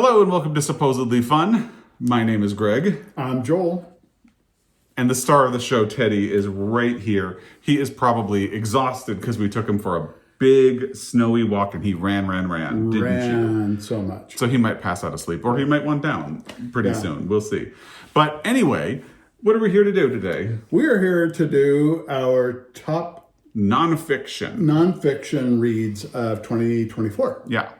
Hello and welcome to Supposedly Fun. My name is Greg. I'm Joel. And the star of the show, Teddy, is right here. He is probably exhausted because we took him for a big snowy walk and he ran, didn't you? So much. So he might pass out of sleep or he might want down pretty soon. We'll see. But anyway, what are we here to do today? We are here to do our top nonfiction reads of 2024. Yeah.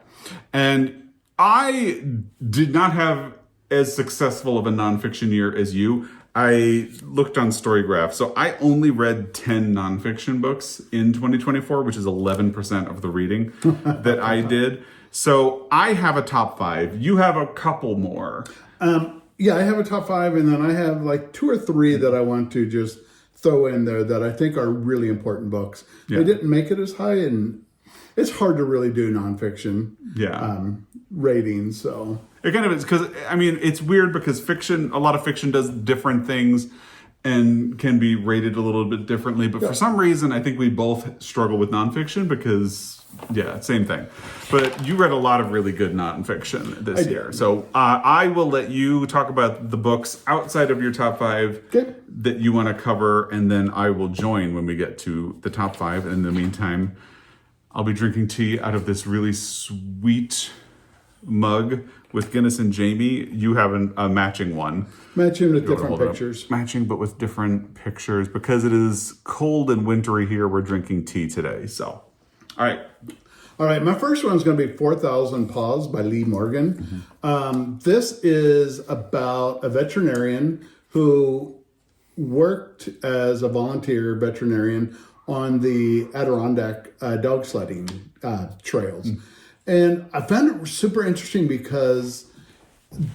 And I did not have as successful of a nonfiction year as you. I looked on Storygraph. So I only read 10 nonfiction books in 2024, which is 11% of the reading that I did. So I have a top 5. You have a couple more. Yeah, I have a top 5, and then I have like 2 or 3 that I want to just throw in there that I think are really important books. Yeah. They didn't make it as high, and it's hard to really do nonfiction ratings. So it kind of is because, I mean, it's weird because a lot of fiction does different things and can be rated a little bit differently. But for some reason, I think we both struggle with nonfiction because, same thing. But you read a lot of really good nonfiction this year. So I will let you talk about the books outside of your top 5 that you want to cover. And then I will join when we get to the top 5. And in the meantime, I'll be drinking tea out of this really sweet mug with Guinness and Jamie. You have a matching one. Matching with different pictures. Matching, but with different pictures. Because it is cold and wintry here, we're drinking tea today. So, all right. My first one is going to be 4,000 Paws by Lee Morgan. This is about a veterinarian who worked as a volunteer veterinarian on the Adirondack dog sledding trails. And I found it super interesting because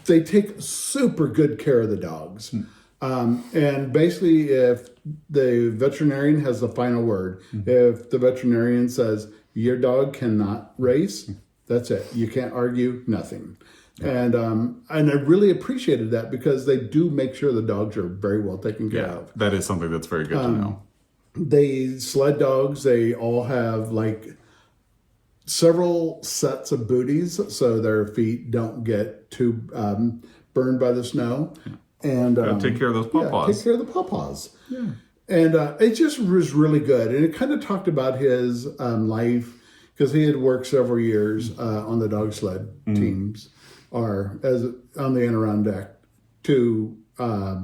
they take super good care of the dogs. And basically, if the veterinarian has the final word, if the veterinarian says, your dog cannot race, that's it. You can't argue, nothing. And I really appreciated that because they do make sure the dogs are very well taken care of. That is something that's very good to know. They sled dogs, they all have like several sets of booties so their feet don't get too burned by the snow. And take care of those pawpaws. Take care of the pawpaws. Yeah. And it just was really good. And it kind of talked about his life because he had worked several years on the dog sled teams or on the Adirondack to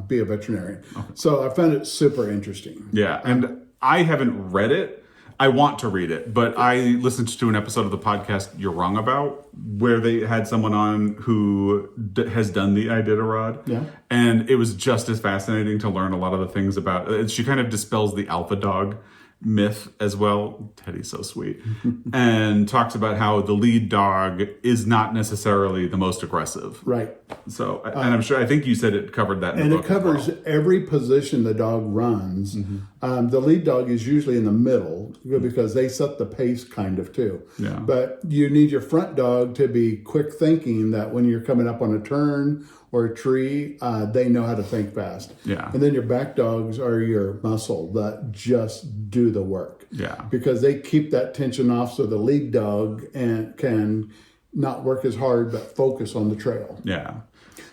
be a veterinarian. Okay. So I found it super interesting. Yeah, and I haven't read it. I want to read it, but I listened to an episode of the podcast You're Wrong About where they had someone on who has done the Iditarod. Yeah. And it was just as fascinating to learn a lot of the things about it. She kind of dispels the alpha dog myth as well. Teddy's so sweet. And talks about how the lead dog is not necessarily the most aggressive. Right. So, and I think you said it covered that in and the book. And it covers every position the dog runs. The lead dog is usually in the middle because they set the pace kind of too. Yeah. But you need your front dog to be quick thinking that when you're coming up on a turn or a tree, they know how to think fast. Yeah. And then your back dogs are your muscle that just do the work. Yeah. Because they keep that tension off so the lead dog can not work as hard but focus on the trail. Yeah.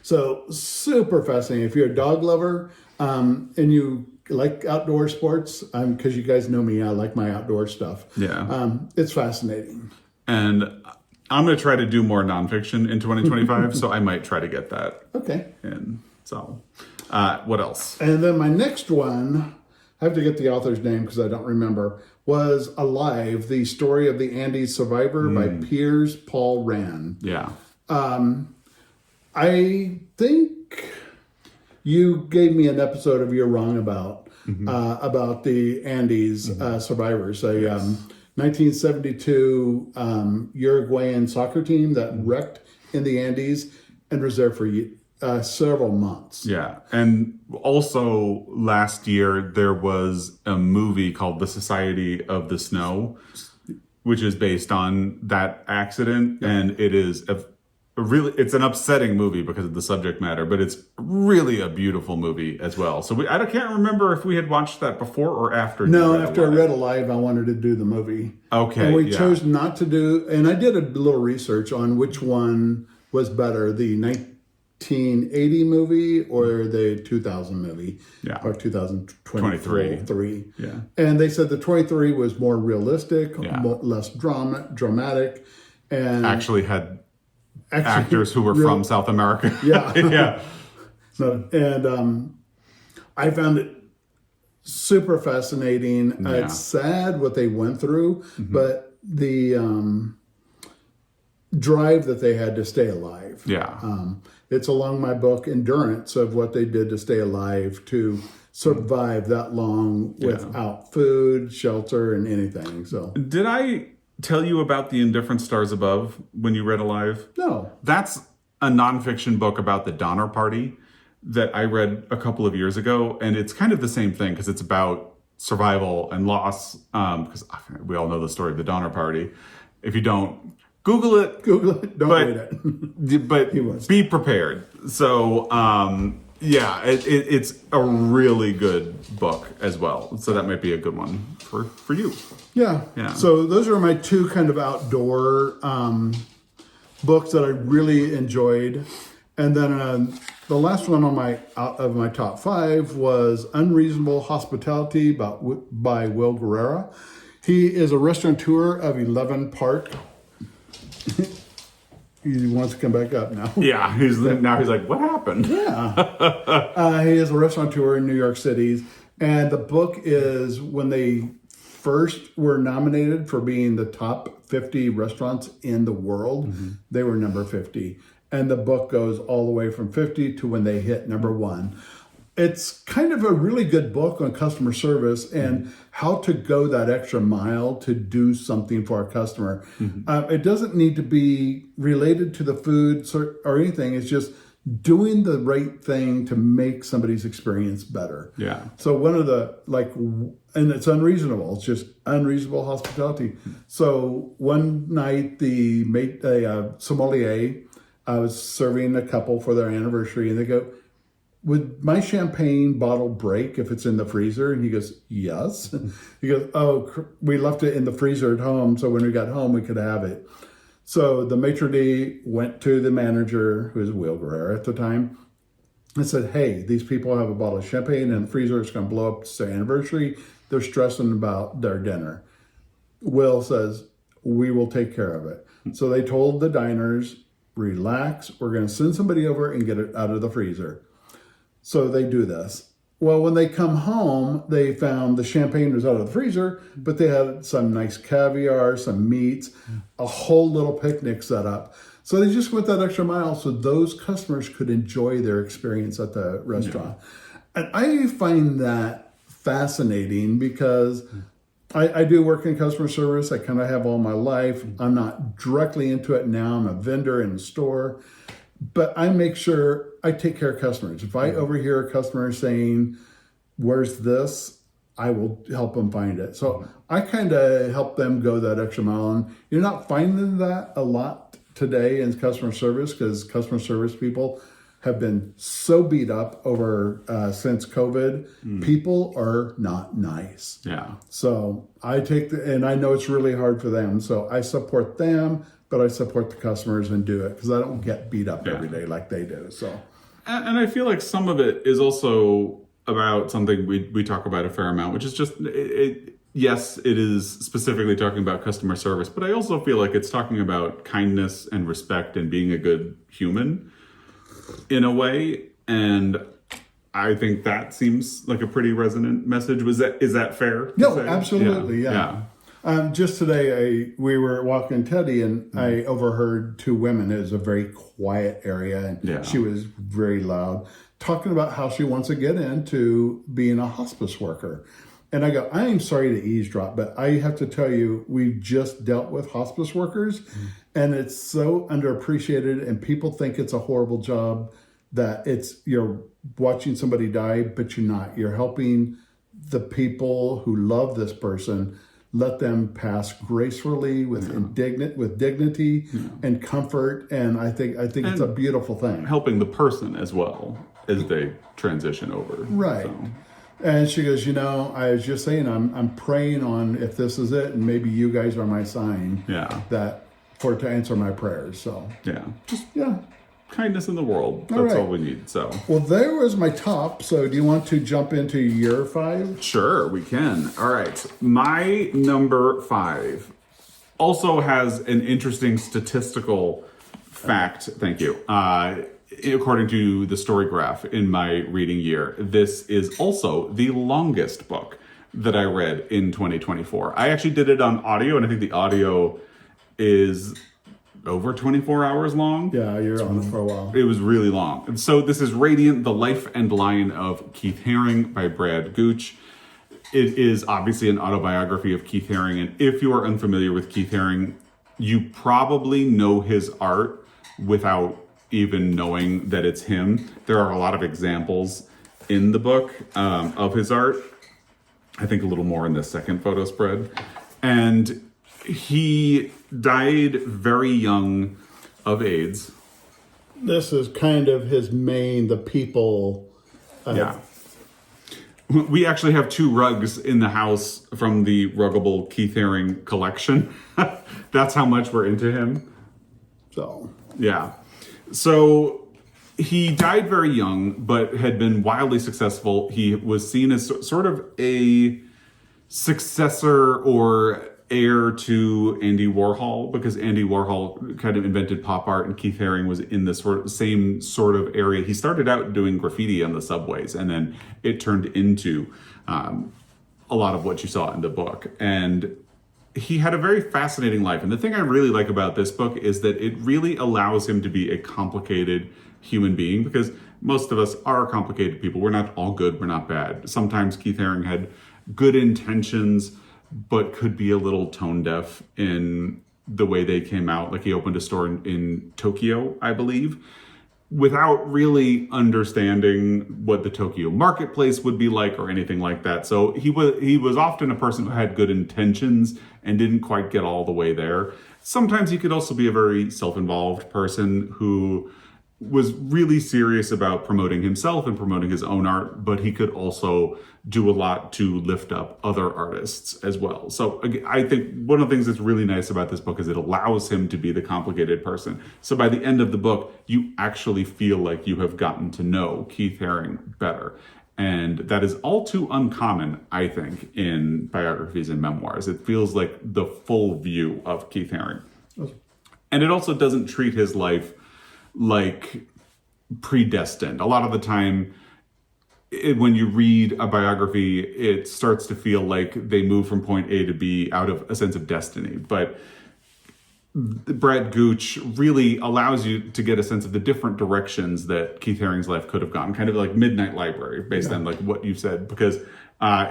So super fascinating. If you're a dog lover and you like outdoor sports, because you guys know me, I like my outdoor stuff. Yeah. It's fascinating. And I'm going to try to do more nonfiction in 2025, so I might try to get that. Okay. And so, what else? And then my next one, I have to get the author's name because I don't remember, was Alive, the story of the Andes survivor by Piers Paul Rand. Yeah. I think you gave me an episode of You're Wrong About the Andes survivors. 1972 Uruguayan soccer team that wrecked in the Andes and was there for several months. Yeah. And also last year there was a movie called The Society of the Snow, which is based on that accident. Yeah. And it is it's an upsetting movie because of the subject matter, but it's really a beautiful movie as well. So I can't remember if we had watched that before or after. No, after I read Alive, I wanted to do the movie. Okay. And we chose not to do, and I did a little research on which one was better, the 1980 movie or the 2000 movie, Yeah. or 2023. Yeah. And they said the 23 was more realistic, Yeah. less dramatic, and Actually had actors who were from South America. Yeah. Yeah. So, and I found it super fascinating. Yeah. It's sad what they went through, but the drive that they had to stay alive. Yeah. It's along my book, Endurance, of what they did to stay alive, to survive that long without food, shelter, and anything. So, Did I tell you about The Indifferent Stars Above when you read Alive? no. That's a nonfiction book about the Donner Party that I read a couple of years ago. And it's kind of the same thing because it's about survival and loss. Because we all know the story of the Donner Party. If you don't, Google it. Google it. Don't read it. But be prepared. So, yeah, it's a really good book as well. So that might be a good one for you. Yeah. Yeah. So those are my two kind of outdoor books that I really enjoyed. And then the last one on my top 5 was Unreasonable Hospitality by Will Guerrera. He is a restaurateur of 11 Park. He wants to come back up now. Yeah, he's like, what happened? Yeah. He is a restaurateur in New York City. And the book is when they first were nominated for being the top 50 restaurants in the world, they were number 50. And the book goes all the way from 50 to when they hit number 1. It's kind of a really good book on customer service and how to go that extra mile to do something for a customer. It doesn't need to be related to the food or anything. It's just doing the right thing to make somebody's experience better. Yeah. So one of the, and it's unreasonable. It's just unreasonable hospitality. So one night the sommelier was serving a couple for their anniversary, and they go, "Would my champagne bottle break if it's in the freezer?" And he goes, "Yes." He goes, "Oh, we left it in the freezer at home, so when we got home, we could have it." So the maitre d' went to the manager, who was Will Guerrera at the time, and said, "Hey, these people have a bottle of champagne in the freezer. It's going to blow up. It's their anniversary. They're stressing about their dinner." Will says, "We will take care of it." So they told the diners, "Relax. We're going to send somebody over and get it out of the freezer." So they do this. Well, when they come home, they found the champagne was out of the freezer, but they had some nice caviar, some meats, a whole little picnic set up. So they just went that extra mile so those customers could enjoy their experience at the restaurant. Yeah. And I find that fascinating because I do work in customer service. I kind of have all my life. I'm not directly into it now. I'm a vendor in a store. But I make sure I take care of customers. If I overhear a customer saying, "Where's this?" I will help them find it. So I kind of help them go that extra mile. And you're not finding that a lot today in customer service because customer service people have been so beat up over since COVID. People are not nice. Yeah. So I and I know it's really hard for them. So I support them, but I support the customers and do it because I don't get beat up every day like they do. So, and I feel like some of it is also about something we talk about a fair amount, which is just yes, it is specifically talking about customer service, but I also feel like it's talking about kindness and respect and being a good human in a way. And I think that seems like a pretty resonant message. Is that fair? No, absolutely. Yeah. Just today, we were walking Teddy, and I overheard two women. It was a very quiet area, and she was very loud, talking about how she wants to get into being a hospice worker. And I go, "I am sorry to eavesdrop, but I have to tell you, we've just dealt with hospice workers, and it's so underappreciated, and people think it's a horrible job that you're watching somebody die, but you're not. You're helping the people who love this person." Let them pass gracefully with dignity and comfort, and I think it's a beautiful thing. Helping the person as well as they transition over. Right. So. And she goes, I was just saying, I'm praying on if this is it, and maybe you guys are my sign. Yeah. That for it to answer my prayers. So Yeah. Just yeah. kindness in the world. That's right. all we need. So Well, there was my top. So do you want to jump into your 5? sure, we can. All right. My number 5 also has an interesting statistical fact. Thank you. According to the story graph in my reading year, this is also the longest book that I read in 2024. I actually did it on audio, and I think the audio is over 24 hours long. Yeah, you're on it for a while. It was really long. And so this is Radiant, The Life and Line of Keith Haring by Brad Gooch. It is obviously an autobiography of Keith Haring, and if you are unfamiliar with Keith Haring, you probably know his art without even knowing that it's him. There are a lot of examples in the book of his art. I think a little more in the second photo spread. And he died very young of AIDS. This is kind of his main, the people. Yeah. We actually have 2 rugs in the house from the Ruggable Keith Haring collection. That's how much we're into him. So Yeah. So he died very young, but had been wildly successful. He was seen as sort of a successor or heir to Andy Warhol, because Andy Warhol kind of invented pop art and Keith Haring was in the same sort of area. He started out doing graffiti on the subways, and then it turned into a lot of what you saw in the book. And he had a very fascinating life. And the thing I really like about this book is that it really allows him to be a complicated human being, because most of us are complicated people. We're not all good, we're not bad. Sometimes Keith Haring had good intentions, but could be a little tone deaf in the way they came out. Like he opened a store in Tokyo, I believe, without really understanding what the Tokyo marketplace would be like or anything like that. So he was often a person who had good intentions and didn't quite get all the way there. Sometimes he could also be a very self-involved person who was really serious about promoting himself and promoting his own art, but he could also do a lot to lift up other artists as well. So I think one of the things that's really nice about this book is it allows him to be the complicated person. So by the end of the book, you actually feel like you have gotten to know Keith Haring better. And that is all too uncommon, I think, in biographies and memoirs. It feels like the full view of Keith Haring. And it also doesn't treat his life like predestined. A lot of the time, when you read a biography, it starts to feel like they move from point A to B out of a sense of destiny. But Brad Gooch really allows you to get a sense of the different directions that Keith Haring's life could have gone, kind of like Midnight Library, based on like what you said, because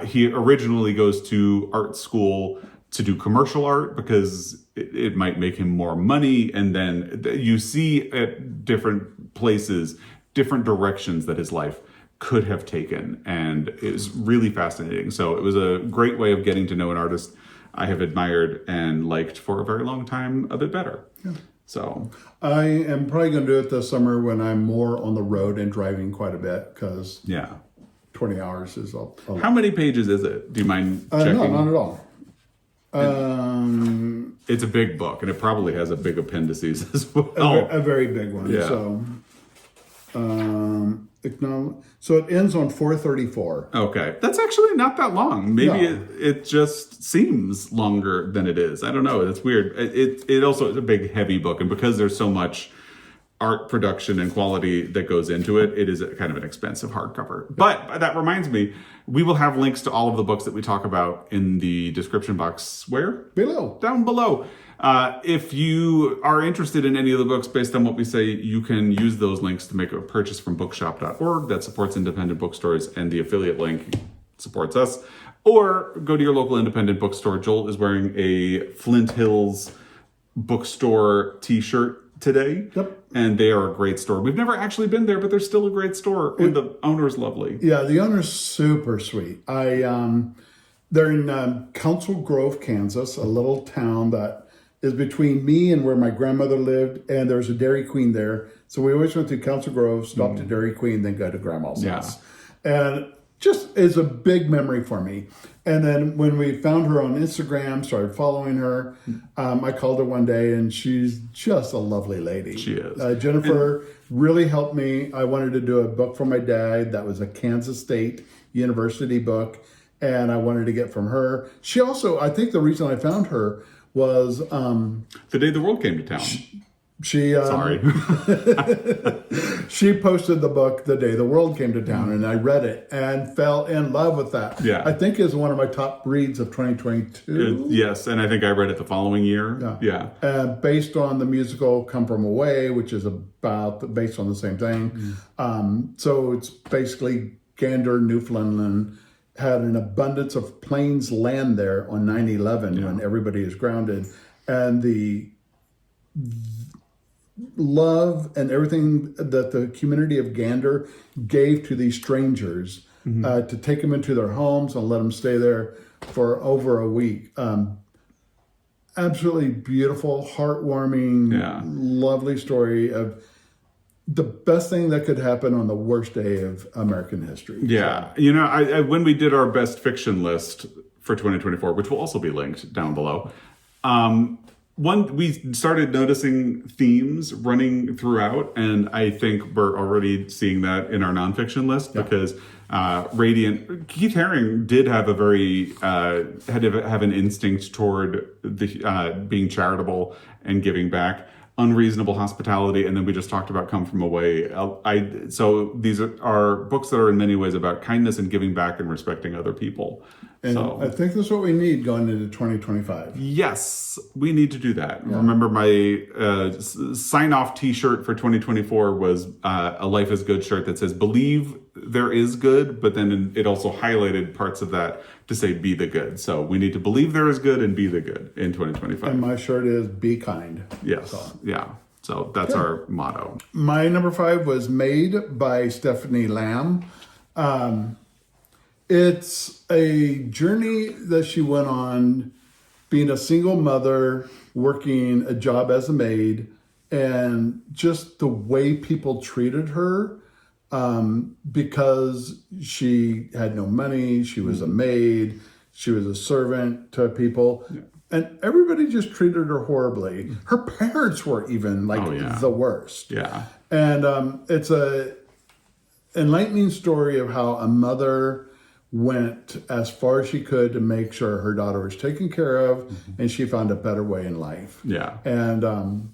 he originally goes to art school to do commercial art because it might make him more money. And then you see at different places, different directions that his life could have taken. And it was really fascinating. So it was a great way of getting to know an artist I have admired and liked for a very long time a bit better. Yeah. So I am probably going to do it this summer when I'm more on the road and driving quite a bit, because 20 hours is a lot. How many pages is it? Do you mind checking? No, not at all. It's a big book, and it probably has a big appendices as well. A very big one. Yeah. So it ends on 434. Okay, that's actually not that long. Maybe it just seems longer than it is. I don't know. It's weird. It also is a big, heavy book, and because there's so much art production and quality that goes into it, it is kind of an expensive hardcover. But that reminds me, we will have links to all of the books that we talk about in the description box. Where? Below. Down below. If you are interested in any of the books based on what we say, you can use those links to make a purchase from bookshop.org that supports independent bookstores, and the affiliate link supports us. Or go to your local independent bookstore. Joel is wearing a Flint Hills bookstore t-shirt today. Yep. And they are a great store. We've never actually been there, but they're still a great store. And the owner's lovely. Yeah, the owner's super sweet. They're in Council Grove, Kansas, a little town that is between me and where my grandmother lived, and there's a Dairy Queen there. So we always went to Council Grove, stopped at Dairy Queen, then go to Grandma's house. And just is a big memory for me. And then when we found her on Instagram, started following her, I called her one day, and she's just a lovely lady. She is. Jennifer really helped me. I wanted to do a book for my dad that was a Kansas State University book, and I wanted to get from her. She also, I think the reason I found her was The day the world came to town. Sorry. She posted the book the day the world came to town, and I read it and fell in love with that. Yeah. I think is one of my top reads of 2022. Yes, and I think I read it the following year. Yeah. Based on the musical Come From Away, which is based on the same thing. So it's basically Gander, Newfoundland, had an abundance of planes land there on 9/11 when everybody is grounded. And the love and everything that the community of Gander gave to these strangers to take them into their homes and let them stay there for over a week. Absolutely beautiful, heartwarming, lovely story of the best thing that could happen on the worst day of American history. Yeah. You know, I when we did our best fiction list for 2024, which will also be linked down below, we started noticing themes running throughout, and I think we're already seeing that in our nonfiction list because Radiant, Keith Haring did have a very had to have an instinct toward the being charitable and giving back, unreasonable hospitality, and then we just talked about Come From Away. So these are books that are in many ways about kindness and giving back and respecting other people. And so I think that's what we need going into 2025. Yes, we need to do that. Remember, my sign-off T-shirt for 2024 was a Life is Good shirt that says, believe there is good, but then it also highlighted parts of that to say, be the good. So we need to believe there is good and be the good in 2025. And my shirt is be kind. Yes, So that's our motto. My number 5 was Made by Stephanie Lamb. It's a journey that she went on being a single mother, working a job as a maid, and just the way people treated her because she had no money, she was a maid, she was a servant to people, and everybody just treated her horribly. Her parents were even the worst. Yeah. And it's a enlightening story of how a mother went as far as she could to make sure her daughter was taken care of, and she found a better way in life. Yeah. And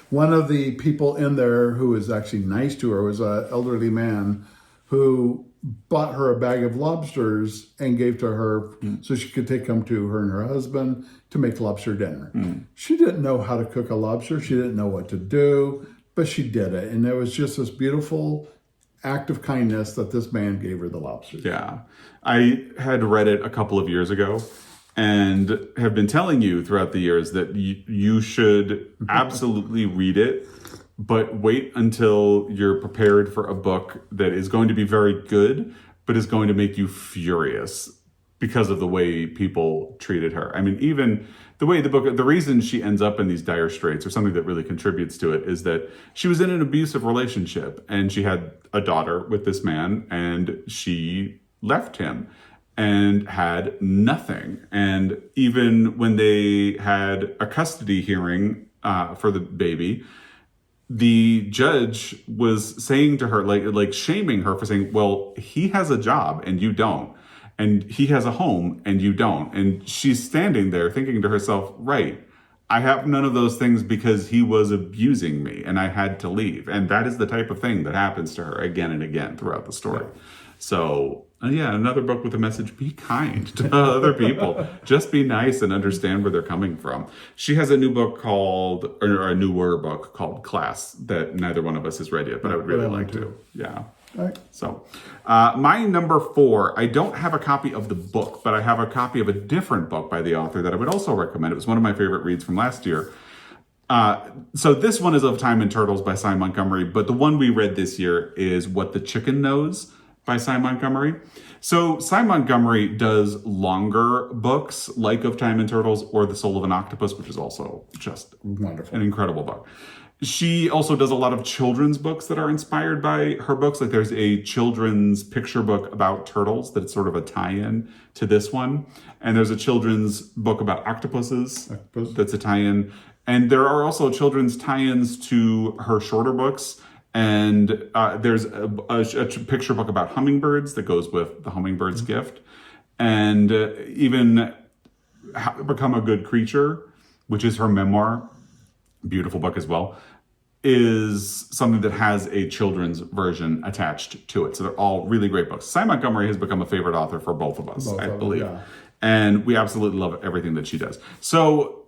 one of the people in there who was actually nice to her was an elderly man who bought her a bag of lobsters and gave to her so she could take them to her and her husband to make lobster dinner. She didn't know how to cook a lobster. She didn't know what to do, but she did it. And it was just this beautiful act of kindness that this man gave her the lobsters. Yeah. I had read it a couple of years ago and have been telling you throughout the years that you should absolutely read it, but wait until you're prepared for a book that is going to be very good, but is going to make you furious because of the way people treated her. I mean, even the way the reason she ends up in these dire straits, or something that really contributes to it, is that she was in an abusive relationship and she had a daughter with this man, and she left him and had nothing. And even when they had a custody hearing for the baby, the judge was saying to her, like shaming her for saying, well, he has a job and you don't. And he has a home and you don't. And she's standing there thinking to herself, right, I have none of those things because he was abusing me and I had to leave. And that is the type of thing that happens to her again and again throughout the story. So, another book with a message: be kind to other people. Just be nice and understand where they're coming from. She has a new book a newer book called Class that neither one of us has read yet, but I would really like to. Yeah. All right. So, my number 4, I don't have a copy of the book, but I have a copy of a different book by the author that I would also recommend. It was one of my favorite reads from last year. So this one is Of Time and Turtles by Cy Montgomery, but the one we read this year is What the Chicken Knows by Cy Montgomery. So Cy Montgomery does longer books like Of Time and Turtles or The Soul of an Octopus, which is also just wonderful, an incredible book. She also does a lot of children's books that are inspired by her books. Like there's a children's picture book about turtles that's sort of a tie-in to this one. And there's a children's book about octopuses that's a tie-in. And there are also children's tie-ins to her shorter books. And there's a picture book about hummingbirds that goes with The Hummingbird's Gift. And even How to Become a Good Creature, which is her memoir, beautiful book as well, is something that has a children's version attached to it. So they're all really great books. Cy Montgomery has become a favorite author for both of us, I believe. Yeah. And we absolutely love everything that she does. So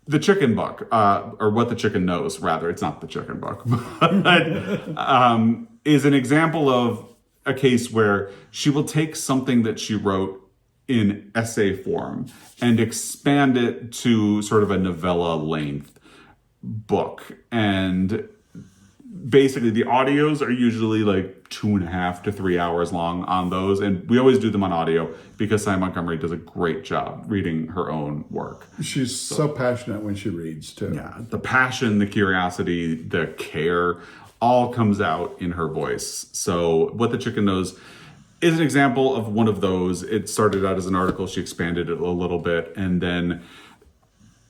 the chicken book, or What the Chicken Knows, rather, it's not the chicken book, but is an example of a case where she will take something that she wrote in essay form and expand it to sort of a novella length book. And basically the audios are usually like 2.5 to 3 hours long on those, and we always do them on audio because Cy Montgomery does a great job reading her own work. She's so passionate when she reads too. Yeah, the passion, the curiosity, the care all comes out in her voice. So What the Chicken Knows is an example of one of those. It started out as an article, she expanded it a little bit, and then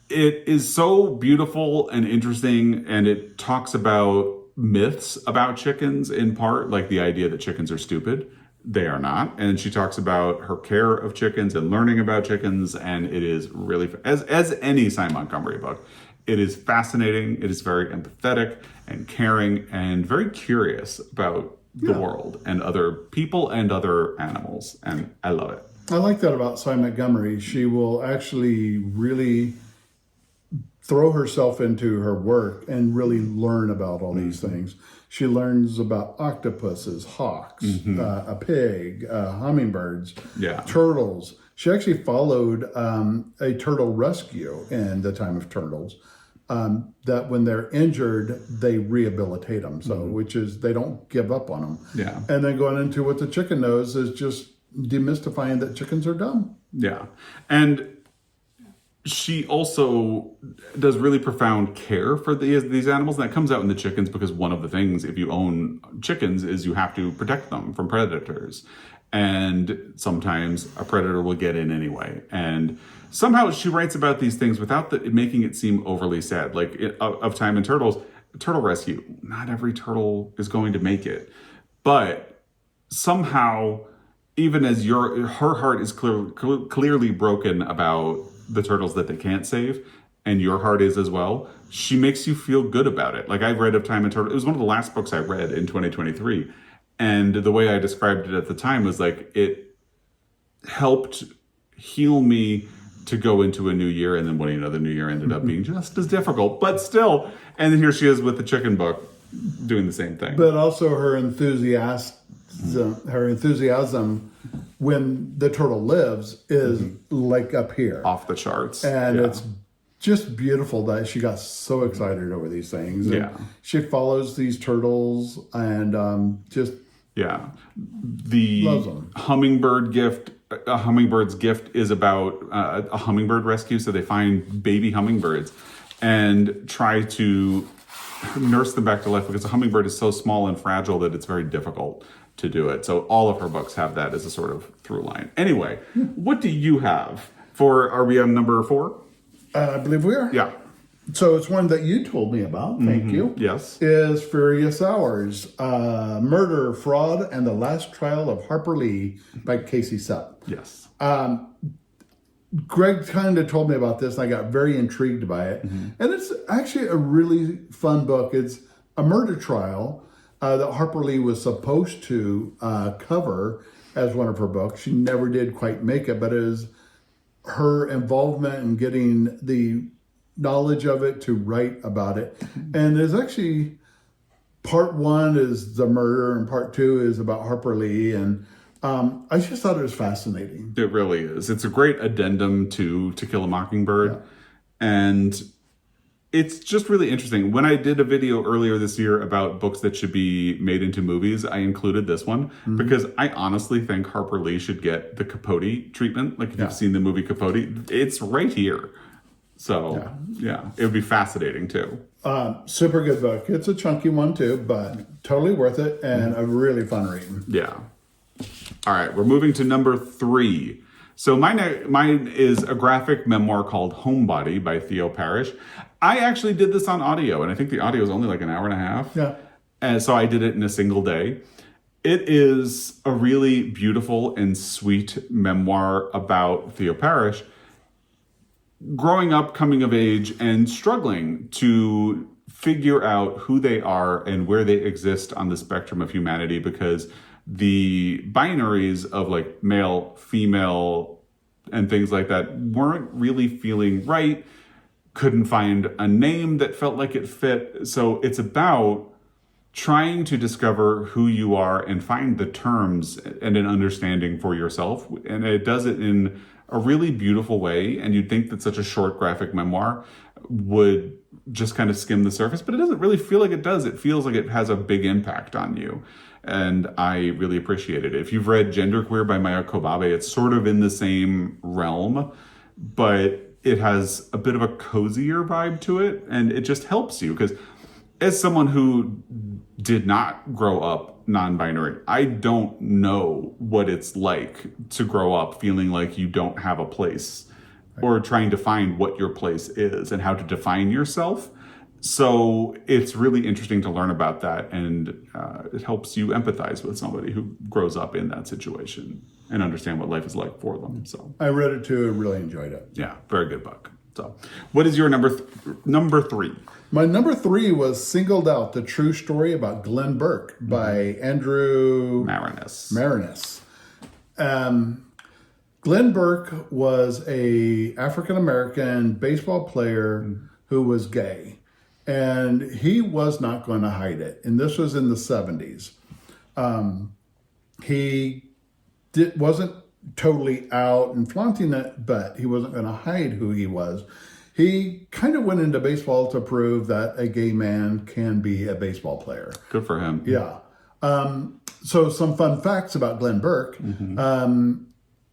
it is so beautiful and interesting, and it talks about myths about chickens in part, like the idea that chickens are stupid. They are not. And she talks about her care of chickens and learning about chickens, and it is really, as any Cy Montgomery book, it is fascinating, it is very empathetic and caring and very curious about the world and other people and other animals, and I love it. I like that about Cy Montgomery. She will actually really throw herself into her work and really learn about all these things. She learns about octopuses, hawks, a pig, hummingbirds, turtles. She actually followed a turtle rescue in the time of turtles, that when they're injured, they rehabilitate them. So, which is, they don't give up on them. Yeah. And then going into What the Chicken Knows is just demystifying that chickens are dumb. Yeah. And she also does really profound care for these animals, and that comes out in the chickens because one of the things, if you own chickens, is you have to protect them from predators. And sometimes a predator will get in anyway. And somehow she writes about these things without making it seem overly sad. Like of Time and Turtles, turtle rescue, not every turtle is going to make it. But somehow, even as her heart is clearly broken about the turtles that they can't save, and your heart is as well, she makes you feel good about it. Like, I've read Of Time and Turtles. It was one of the last books I read in 2023. And the way I described it at the time was like, it helped heal me to go into a new year. And then what do you know, the new year ended up being just as difficult, but still. And then here she is with the chicken book doing the same thing. But also her enthusiasm when the turtle lives is like up here. Off the charts. And it's just beautiful that she got so excited over these things. And she follows these turtles and just the loves them. A Hummingbird's Gift is about a hummingbird rescue. So they find baby hummingbirds and try to nurse them back to life because a hummingbird is so small and fragile that it's very difficult to do it. So all of her books have that as a sort of through line. Anyway, what do you have are we on number 4? I believe we are. Yeah. So it's one that you told me about. Thank you. Yes. Is Furious Hours, Murder, Fraud, and the Last Trial of Harper Lee by Casey Supp. Yes. Greg kind of told me about this, and I got very intrigued by it. And it's actually a really fun book. It's a murder trial that Harper Lee was supposed to cover as one of her books. She never did quite make it, but it is her involvement in getting the knowledge of it to write about it. And there's actually part 1 is the murder and part 2 is about Harper Lee. And I just thought it was fascinating. It really is. It's a great addendum to Kill a Mockingbird. Yeah. And it's just really interesting. When I did a video earlier this year about books that should be made into movies, I included this one because I honestly think Harper Lee should get the Capote treatment. Like, if you've seen the movie Capote, it's right here. So yeah, it would be fascinating too. Super good book. It's a chunky one too, but totally worth it and a really fun read. Yeah. All right, we're moving to number 3. So mine is a graphic memoir called Homebody by Theo Parrish. I actually did this on audio, and I think the audio is only like an hour and a half. Yeah. And so I did it in a single day. It is a really beautiful and sweet memoir about Theo Parrish growing up, coming of age, and struggling to figure out who they are and where they exist on the spectrum of humanity, because the binaries of like male, female, and things like that weren't really feeling right. Couldn't find a name that felt like it fit. So it's about trying to discover who you are and find the terms and an understanding for yourself. And it does it in a really beautiful way. And you'd think that such a short graphic memoir would just kind of skim the surface, but it doesn't really feel like it does. It feels like it has a big impact on you. And I really appreciate it. If you've read Genderqueer by Maya Kobabe, it's sort of in the same realm, but it has a bit of a cozier vibe to it. And it just helps you, because as someone who did not grow up non-binary, I don't know what it's like to grow up feeling like you don't have a place, or trying to find what your place is and how to define yourself. So it's really interesting to learn about that, and it helps you empathize with somebody who grows up in that situation and understand what life is like for them. So I read it too, really enjoyed it. yeah, very good book. So what is your number 3? My number 3 was Singled Out, The True Story About Glenn Burke by Andrew Marinus. Glenn Burke was a African-American baseball player who was gay, and he was not going to hide it. And this was in the 70s. He wasn't totally out and flaunting it, but he wasn't going to hide who he was. He kind of went into baseball to prove that a gay man can be a baseball player. Good for him. Yeah. So some fun facts about Glenn Burke.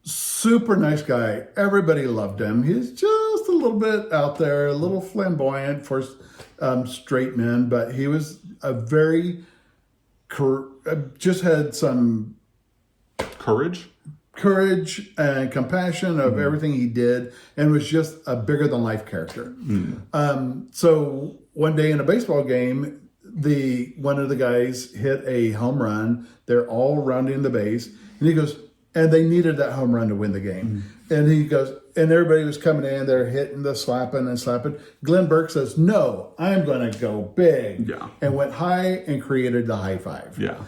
Super nice guy. Everybody loved him. He's just a little bit out there, a little flamboyant for straight men, but he was a very, just had some courage and compassion of everything he did, and was just a bigger than life character. So one day in a baseball game, one of the guys hit a home run. They're all rounding the base, and he goes, and they needed that home run to win the game. And he goes, and everybody was coming in, they're hitting the slapping. Glenn Burke says, "No, I'm going to go big." Yeah. And went high and created the high five. Yeah.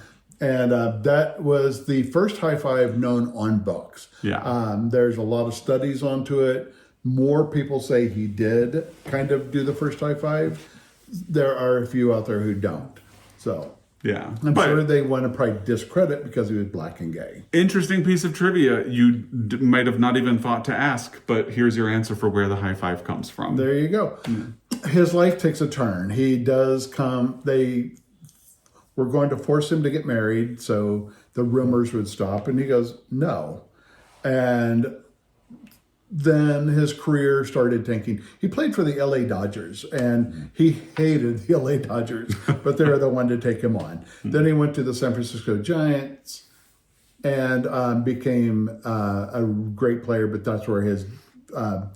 And that was the first high five known on books. Yeah. There's a lot of studies onto it. More people say he did kind of do the first high five. There are a few out there who don't. So yeah, I'm sure they want to probably discredit because he was black and gay. Interesting piece of trivia you might have not even thought to ask, but here's your answer for where the high five comes from. There you go. His life takes a turn. He does come, they were going to force him to get married so the rumors would stop, and he goes, no. And then his career started tanking. He played for the LA Dodgers, and he hated the LA Dodgers, but they were the one to take him on. Then he went to the San Francisco Giants and became a great player, but that's where his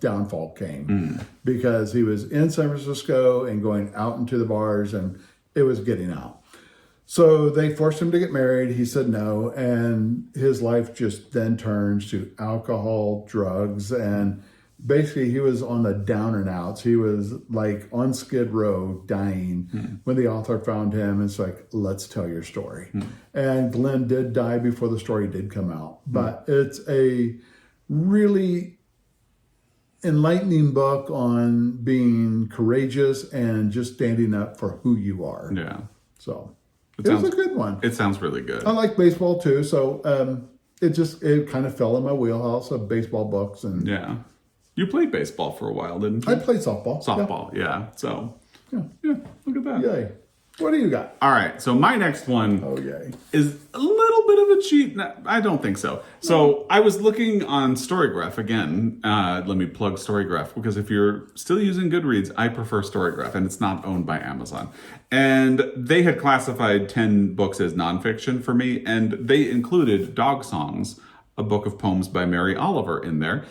downfall came because he was in San Francisco and going out into the bars, and it was getting out. So they forced him to get married. He said no, and his life just then turns to alcohol, drugs, and basically he was on the down and outs. He was like on Skid Row dying when the author found him. It's like, let's tell your story. And Glenn did die before the story did come out, but it's a really enlightening book on being courageous and just standing up for who you are. Yeah. So it was a good one. It sounds really good. I like baseball too, so it kind of fell in my wheelhouse of baseball books. And yeah. You played baseball for a while, didn't you? I played softball. Softball, yeah. So, yeah, look at that. Yay. What do you got? All right, so my next one Oh, yay. is a little bit of a cheat. No, I don't think so. So I was looking on Storygraph again. Let me plug Storygraph because if you're still using Goodreads, I prefer Storygraph, and it's not owned by Amazon. And they had classified 10 books as nonfiction for me, and they included Dog Songs, a book of poems by Mary Oliver, in there.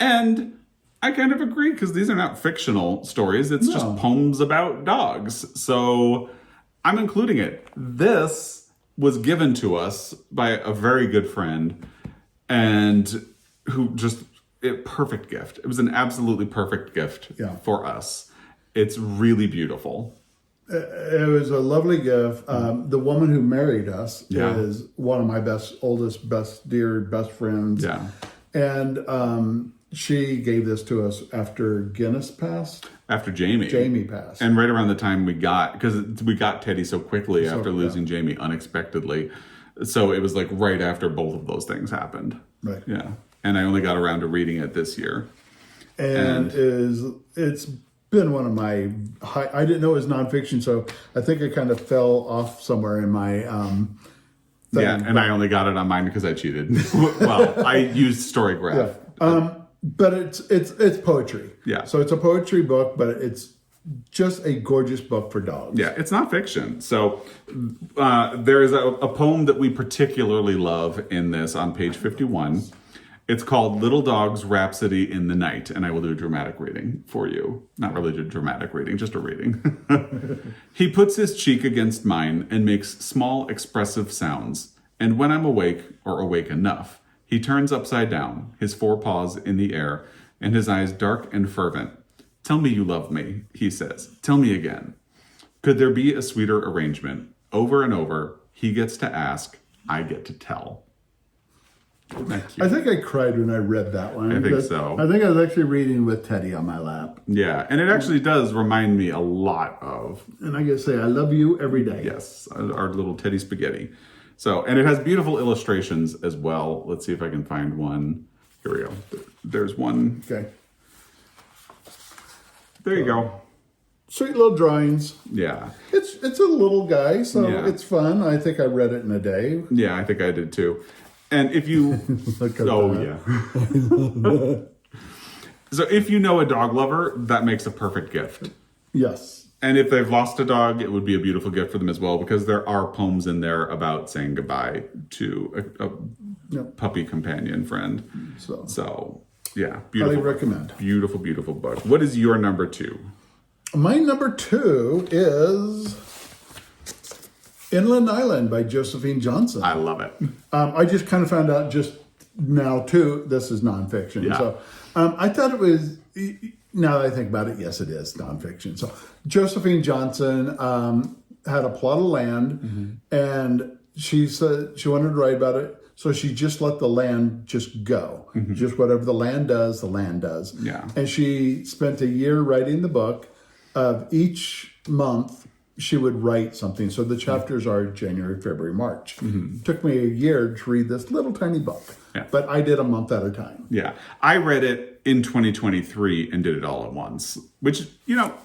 And I kind of agree because these are not fictional stories. It's just poems about dogs. So I'm including it. This was given to us by a very good friend and who just, perfect gift. It was an absolutely perfect gift for us. It's really beautiful. It was a lovely gift. The woman who married us is one of my best friends. Yeah. And she gave this to us after Guinness passed. After Jamie. Jamie passed. And right around the time because we got Teddy so quickly after losing Jamie unexpectedly. So it was like right after both of those things happened. Right. Yeah. And I only got around to reading it this year. And it's been one of my I didn't know it was nonfiction, so I think I kind of fell off somewhere in my thing. Yeah, and I only got it on mine because I cheated. Well, I used Storygraph. But it's poetry. Yeah. So it's a poetry book, but it's just a gorgeous book for dogs. Yeah, it's not fiction. So there is a poem that we particularly love in this on page 51. It's called Little Dog's Rhapsody in the Night, and I will do a dramatic reading for you. Not really a dramatic reading, just a reading. He puts his cheek against mine and makes small expressive sounds. And when I'm awake, or awake enough, he turns upside down, his forepaws in the air, and his eyes dark and fervent. Tell me you love me, he says. Tell me again. Could there be a sweeter arrangement? Over and over, he gets to ask, I get to tell. I think I cried when I read that one. I think so. I think I was actually reading with Teddy on my lap. Yeah, and it actually does remind me a lot of... And I gotta say, I love you every day. Yes, our little Teddy Spaghetti. So, and it has beautiful illustrations as well. Let's see if I can find one. Here we go. There's one. Okay. There you go. Sweet little drawings. Yeah. It's a little guy, so it's fun. I think I read it in a day. Yeah, I think I did too. And if you... yeah. So if you know a dog lover, that makes a perfect gift. Yes. And if they've lost a dog, it would be a beautiful gift for them as well, because there are poems in there about saying goodbye to a puppy companion friend. So yeah, beautiful. Highly recommend. Beautiful, beautiful book. What is your number 2? My number 2 is Inland Island by Josephine Johnson. I love it. I just kind of found out just now too, this is nonfiction. Yeah. So I thought it was, now that I think about it, yes, it is nonfiction. So Josephine Johnson had a plot of land and she said she wanted to write about it. So she just let the land just go. Just whatever the land does, the land does. Yeah. And she spent a year writing the book. Of each month, she would write something. So the chapters are January, February, March. Took me a year to read this little tiny book. Yeah. But I did a month at a time. Yeah. I read it in 2023 and did it all at once, which,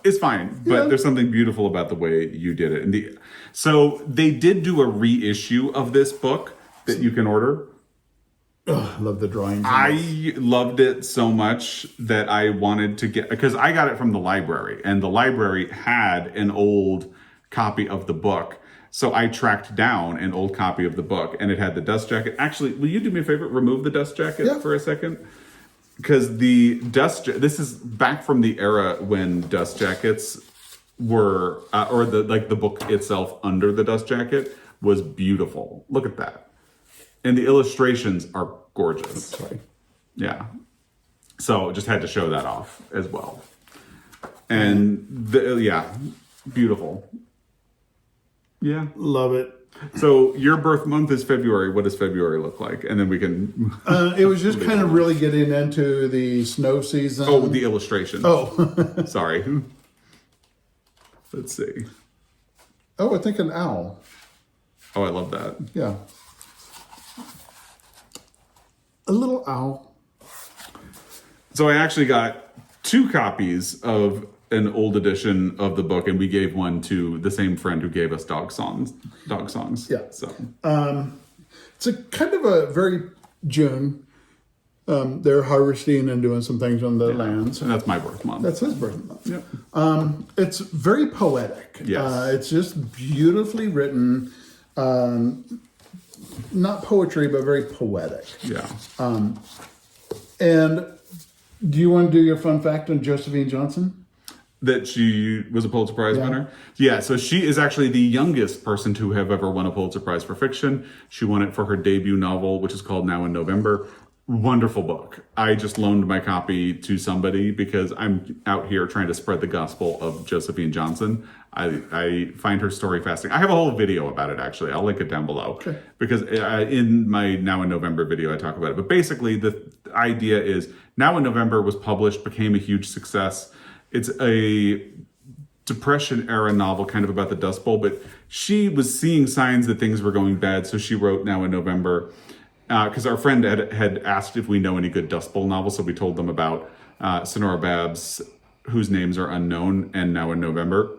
is fine. But there's something beautiful about the way you did it. And so they did do a reissue of this book that you can order. Oh, I love the drawings. I loved it so much that I wanted to get, because I got it from the library, and the library had an old copy of the book. So I tracked down an old copy of the book, and it had the dust jacket. Actually, will you do me a favor? Remove the dust jacket for a second? Because the this is back from the era when dust jackets were, or the book itself under the dust jacket was beautiful. Look at that. And the illustrations are gorgeous. Sorry. Yeah. So just had to show that off as well. And beautiful. Yeah. Love it. So your birth month is February. What does February look like? And then we can... It was just kind of really getting into the snow season. Oh, the illustrations. Oh. Sorry. Let's see. Oh, I think an owl. Oh, I love that. Yeah. A little owl. So I actually got 2 copies of an old edition of the book, and we gave one to the same friend who gave us dog songs. Yeah. So It's a kind of a very June. They're harvesting and doing some things on the lands. and that's my birth month. That's his birth month. Yep. It's very poetic. Yes. It's just beautifully written. Not poetry, but very poetic. Yeah. And do you want to do your fun fact on Josephine Johnson? That she was a Pulitzer Prize winner. Yeah, so she is actually the youngest person to have ever won a Pulitzer Prize for fiction. She won it for her debut novel, which is called Now in November. Wonderful book. I just loaned my copy to somebody because I'm out here trying to spread the gospel of Josephine Johnson. I find her story fascinating. I have a whole video about it, actually. I'll link it down below. Okay. Because in my Now in November video, I talk about it. But basically, the idea is Now in November was published, became a huge success. It's a Depression era novel kind of about the Dust Bowl, but she was seeing signs that things were going bad, so she wrote Now in November. Because our friend had asked if we know any good Dust Bowl novels, so we told them about Sonora Babb's Whose Names Are Unknown and Now in November.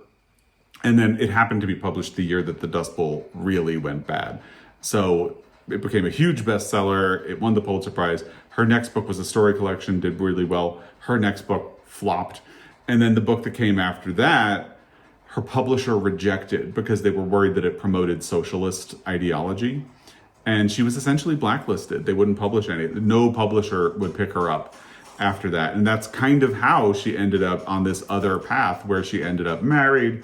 And then it happened to be published the year that the Dust Bowl really went bad. So it became a huge bestseller. It won the Pulitzer Prize. Her next book was a story collection, did really well. Her next book flopped. And then the book that came after that, her publisher rejected because they were worried that it promoted socialist ideology. And she was essentially blacklisted. They wouldn't publish any. No publisher would pick her up after that. And that's kind of how she ended up on this other path where she ended up married,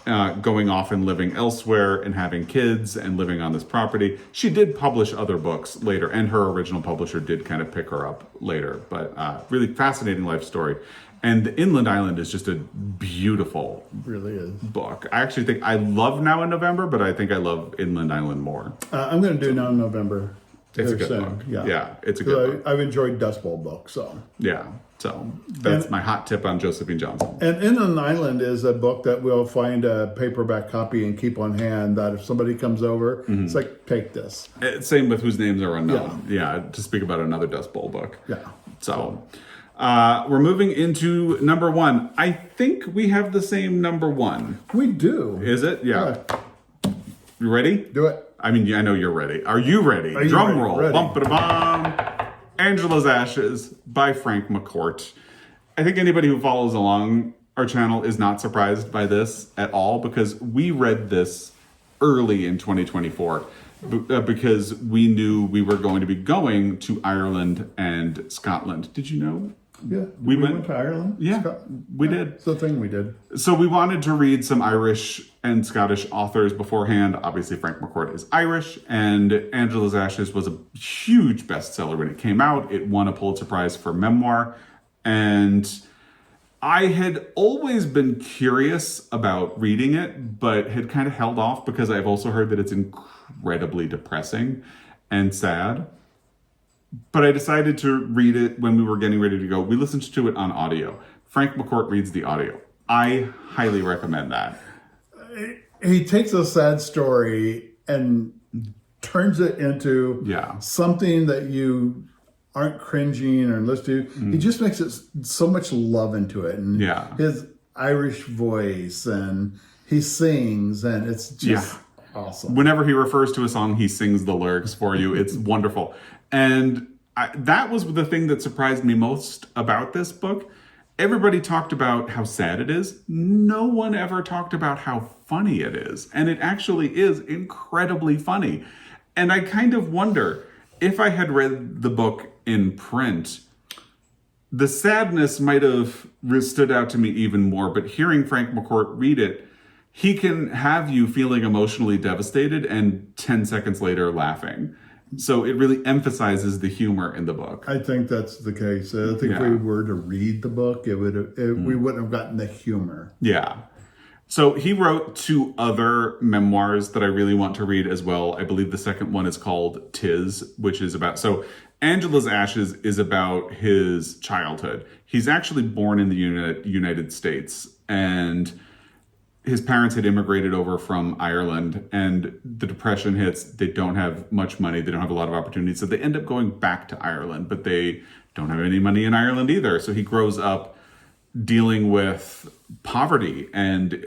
going off and living elsewhere and having kids and living on this property. She did publish other books later, and her original publisher did kind of pick her up later. But really fascinating life story. And The Inland Island is just a beautiful Really is. book. I actually think I love Now in November, but I think I love Inland Island more. I'm going to do Now in November. It's a very good soon. book. Yeah. Yeah, it's a good book. I've enjoyed Dust Bowl books, so. Yeah, so that's my hot tip on Josephine Johnson. And Inland Island is a book that we'll find a paperback copy and keep on hand, that if somebody comes over, it's like, take this. Same with Whose Names Are Unknown. Yeah, to speak about another Dust Bowl book. Yeah. So we're moving into number one. I think we have the same number one. We do. Is it? Yeah. You ready? Do it. I mean, yeah, I know you're ready. Are you ready? Are you Drum ready? roll. Ready. Bum-ba-da-bum. Angela's Ashes by Frank McCourt. I think anybody who follows along our channel is not surprised by this at all, because we read this early in 2024 because we knew we were going to be going to Ireland and Scotland. Did you know? Yeah. We went went to Ireland? Yeah, Scotland? we did. It's the thing we did. So we wanted to read some Irish and Scottish authors beforehand. Obviously, Frank McCourt is Irish, and Angela's Ashes was a huge bestseller when it came out. It won a Pulitzer Prize for memoir, and I had always been curious about reading it, but had kind of held off because I've also heard that it's incredibly depressing and sad. But I decided to read it when we were getting ready to go. We listened to it on audio. Frank McCourt reads the audio. I highly recommend that. He takes a sad story and turns it into something that you aren't cringing or listening to. He just makes it so much love into it. And his Irish voice, and he sings, and it's just awesome. Whenever he refers to a song, he sings the lyrics for you. It's wonderful. And that was the thing that surprised me most about this book. Everybody talked about how sad it is. No one ever talked about how funny it is. And it actually is incredibly funny. And I kind of wonder, if I had read the book in print, the sadness might have stood out to me even more. But hearing Frank McCourt read it, he can have you feeling emotionally devastated and 10 seconds later laughing. So it really emphasizes the humor in the book. I think that's the case. I think if we were to read the book, we wouldn't have gotten the humor. Yeah. So he wrote 2 other memoirs that I really want to read as well. I believe the second one is called Tis, which is about... So Angela's Ashes is about his childhood. He's actually born in the United States, and his parents had immigrated over from Ireland, and the Depression hits. They don't have much money. They don't have a lot of opportunities. So they end up going back to Ireland, but they don't have any money in Ireland either. So he grows up dealing with poverty and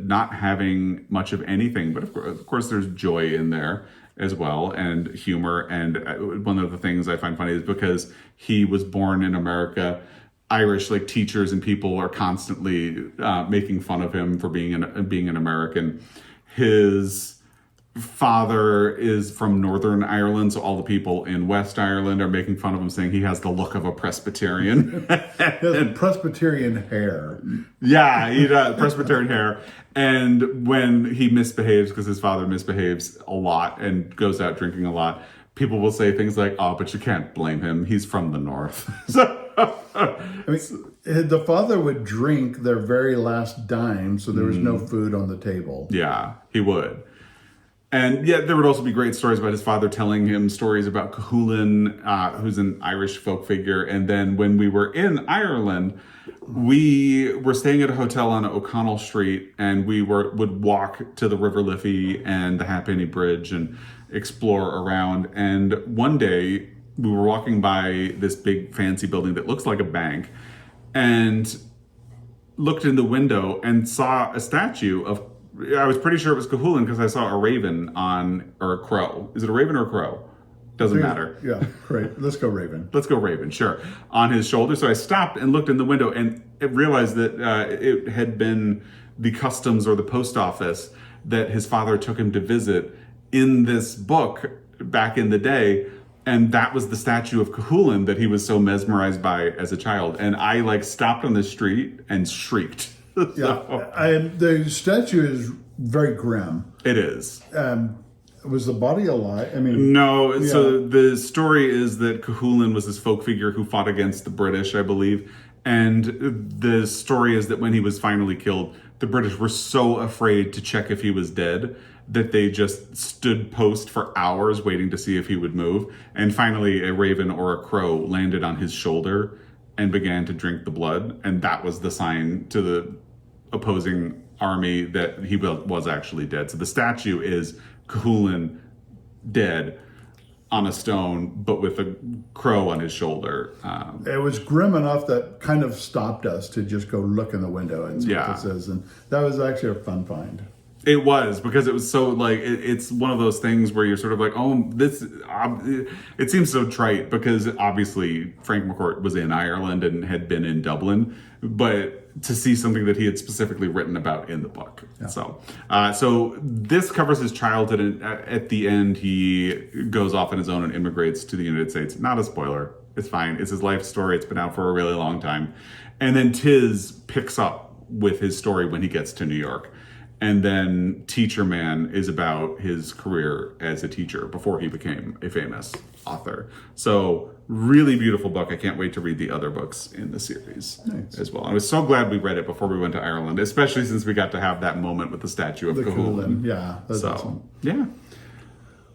not having much of anything. But of course, there's joy in there as well, and humor. And one of the things I find funny is because he was born in America, Irish like teachers and people are constantly making fun of him for being an American. His father is from Northern Ireland, so all the people in West Ireland are making fun of him, saying he has the look of a Presbyterian. He has Presbyterian hair. Yeah, he does, Presbyterian hair. And when he misbehaves, because his father misbehaves a lot and goes out drinking a lot, people will say things like, "Oh, but you can't blame him. He's from the North." I mean, the father would drink their very last dime, so there was no food on the table. Yeah, he would. And yeah, there would also be great stories about his father telling him stories about Cuchulainn, who's an Irish folk figure. And then when we were in Ireland, we were staying at a hotel on O'Connell Street, and we would walk to the River Liffey and the Halfpenny Bridge and explore around. And one day we were walking by this big fancy building that looks like a bank, and looked in the window and saw a statue of, I was pretty sure it was Cuchulainn because I saw a raven or a crow. Is it a raven or a crow? Doesn't matter. Yeah, great. Let's go raven. Let's go raven, sure. On his shoulder. So I stopped and looked in the window and realized that it had been the customs or the post office that his father took him to visit in this book back in the day. And that was the statue of Cuchulainn that he was so mesmerized by as a child. And I stopped on the street and shrieked. Yeah, the statue is very grim. It is. Was the body alive? I mean, no. Yeah. So the story is that Cuchulainn was this folk figure who fought against the British, I believe. And the story is that when he was finally killed, the British were so afraid to check if he was dead that they just stood post for hours waiting to see if he would move. And finally, a raven or a crow landed on his shoulder and began to drink the blood. And that was the sign to the opposing army that he was actually dead. So the statue is Cuchulainn dead on a stone, but with a crow on his shoulder. It was grim enough that kind of stopped us to just go look in the window and see what this is. And that was actually a fun find. It was, because it was so it's one of those things where you're sort of like, oh, this, it seems so trite because obviously Frank McCourt was in Ireland and had been in Dublin, but to see something that he had specifically written about in the book. Yeah. So this covers his childhood, and at the end he goes off on his own and immigrates to the United States. Not a spoiler. It's fine. It's his life story. It's been out for a really long time. And then Tiz picks up with his story when he gets to New York. And then Teacher Man is about his career as a teacher before he became a famous author. So really beautiful book. I can't wait to read the other books in the series as well. I was so glad we read it before we went to Ireland, especially since we got to have that moment with the statue of Cuchulainn. Yeah, that's awesome. Yeah.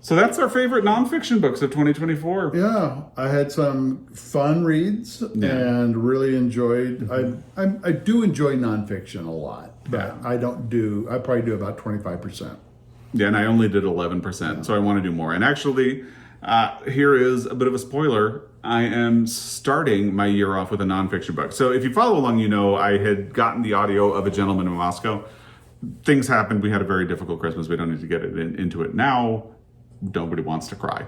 So that's our favorite nonfiction books of 2024. Yeah, I had some fun reads and really enjoyed. I do enjoy nonfiction a lot, but I probably do about 25%. Yeah, and I only did 11%, so I want to do more. And actually, here is a bit of a spoiler. I am starting my year off with a nonfiction book. So if you follow along, you know I had gotten the audio of A Gentleman in Moscow. Things happened. We had a very difficult Christmas. We don't need to get into it now. Nobody wants to cry.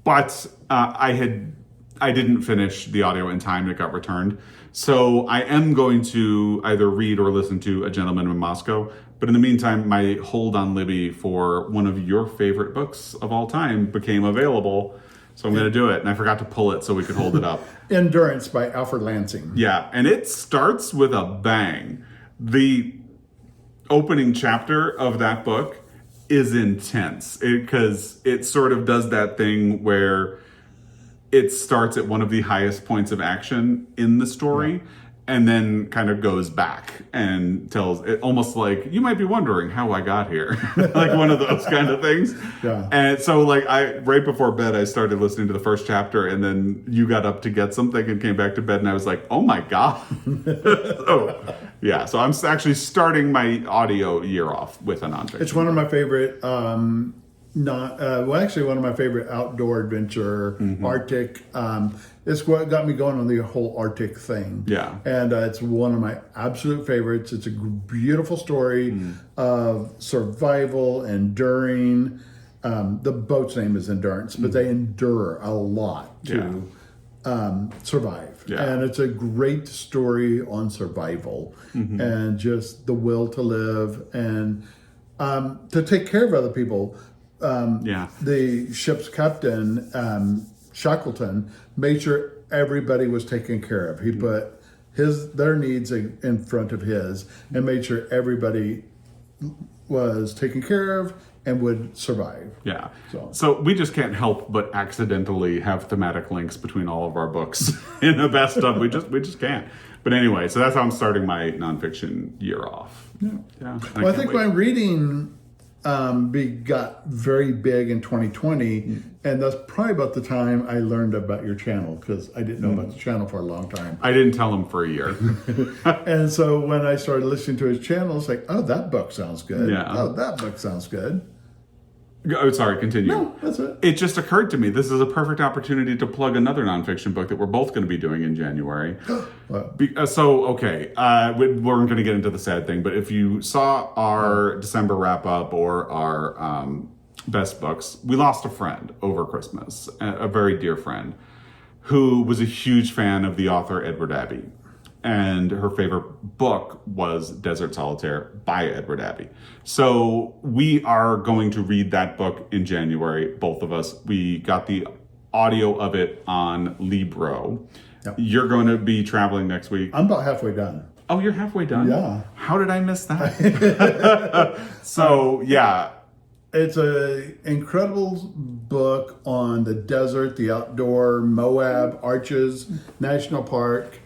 But I didn't finish the audio in time. It got returned. So I am going to either read or listen to A Gentleman in Moscow. But in the meantime, my hold on Libby for one of your favorite books of all time became available. So I'm going to do it. And I forgot to pull it so we could hold it up. Endurance by Alfred Lansing. Yeah. And it starts with a bang. The opening chapter of that book is intense because it sort of does that thing where it starts at one of the highest points of action in the story and then kind of goes back and tells it, almost like, you might be wondering how I got here. Like one of those kind of things. Yeah. And so right before bed, I started listening to the first chapter, and then you got up to get something and came back to bed, and I was like, oh my God. So I'm actually starting my audio year off with a nonfiction. It's one of my favorite not well, actually, one of my favorite outdoor adventure, Arctic. It's what got me going on the whole Arctic thing. Yeah. And it's one of my absolute favorites. It's a beautiful story of survival, enduring. The boat's name is Endurance, but they endure a lot to survive. Yeah. And it's a great story on survival and just the will to live and to take care of other people. The ship's captain, Shackleton, made sure everybody was taken care of. He put their needs in front of his and made sure everybody was taken care of and would survive. Yeah. So we just can't help but accidentally have thematic links between all of our books in the best of. We just can't. But anyway, so that's how I'm starting my nonfiction year off. Yeah. Well, I think my reading got very big in 2020, and that's probably about the time I learned about your channel, because I didn't know about the channel for a long time. I didn't tell him for a year. And so when I started listening to his channel, it's like, oh, that book sounds good. Yeah. Oh, that book sounds good. Oh, sorry, continue. No, that's it. It just occurred to me this is a perfect opportunity to plug another nonfiction book that we're both going to be doing in January. What? We weren't going to get into the sad thing, but if you saw our December wrap up or our best books, we lost a friend over Christmas, a very dear friend, who was a huge fan of the author Edward Abbey. And her favorite book was Desert Solitaire by Edward Abbey. So we are going to read that book in January, both of us. We got the audio of it on Libro. Yep. You're going to be traveling next week. I'm about halfway done. Oh, you're halfway done? Yeah. How did I miss that? So, yeah. It's an incredible book on the desert, the outdoor, Moab, Arches National Park.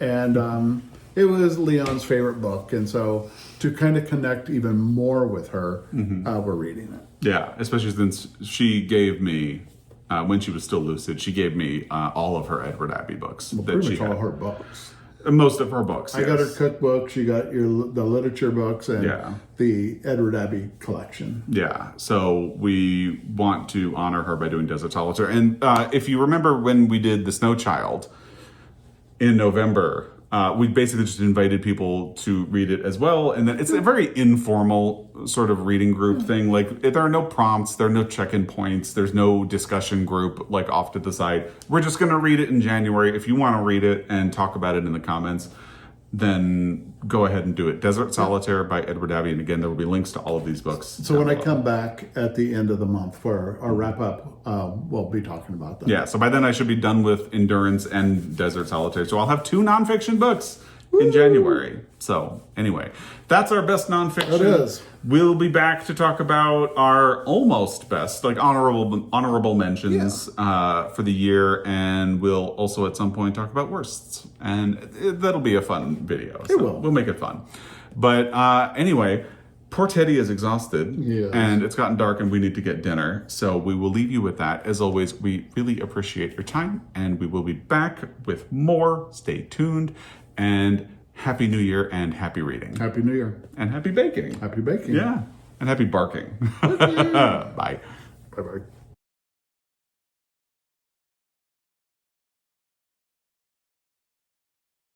And it was Leon's favorite book. And so to kind of connect even more with her, we're reading it. Yeah, especially since she gave me, when she was still lucid, she gave me all of her Edward Abbey books. Well, pretty much all her books. Most of her books, I got her cookbook. She got the literature books and the Edward Abbey collection. Yeah, so we want to honor her by doing Desert Solitaire. And if you remember when we did The Snow Child in November, we basically just invited people to read it as well. And then it's a very informal sort of reading group thing. Like, there are no prompts, there are no check-in points, there's no discussion group like off to the side. We're just going to read it in January. If you want to read it and talk about it in the comments, then go ahead and do it. Desert Solitaire by Edward Abbey. And again, there will be links to all of these books. So when I come back at the end of the month for our wrap up, we'll be talking about that. Yeah, so by then I should be done with Endurance and Desert Solitaire. So I'll have 2 nonfiction books in January. So anyway, that's our best nonfiction. It is. We'll be back to talk about our almost best, like honorable mentions for the year, and we'll also at some point talk about worsts, and that'll be a fun video. So it will. We'll make it fun. But anyway, poor Teddy is exhausted, and it's gotten dark, and we need to get dinner. So we will leave you with that. As always, we really appreciate your time, and we will be back with more. Stay tuned, and Happy New Year and happy reading. Happy New Year. And happy baking. Happy baking. Yeah. And happy barking. Bye. Bye-bye.